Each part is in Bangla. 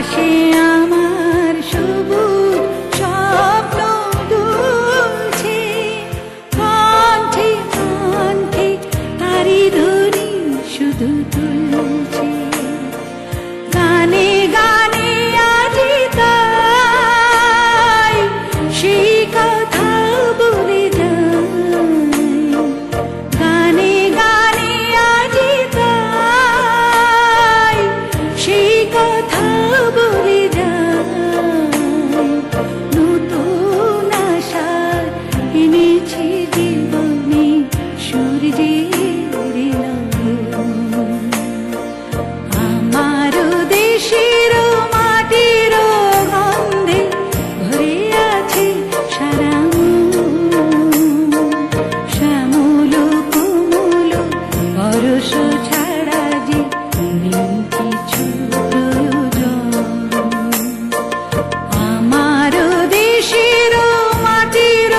আকাশে আমার সবুজ স্বপ্ন দুলছে, কণ্ঠে কণ্ঠে তারি ধ্বনি শুধু তুলছে। গানে গানে আজি তাই সেই কথা বলে যায়, গানে গানে আজি তাই সেই কথা বলে যায়। নতুন আশা এনেছি জীবনে সূর্যের আলো। আমার দেশের মাটির গন্ধে ভরে আছে সারা মন। শ্যামল কোমল পরশ ছাড়া যে নেই কিছু প্রয়োজন। আমার দেশের মাটির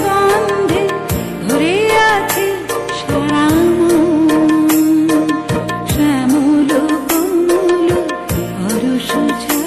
গন্ধে ভরে আছে সারা মন। শ্যামল কোমল পরশ ছাড়া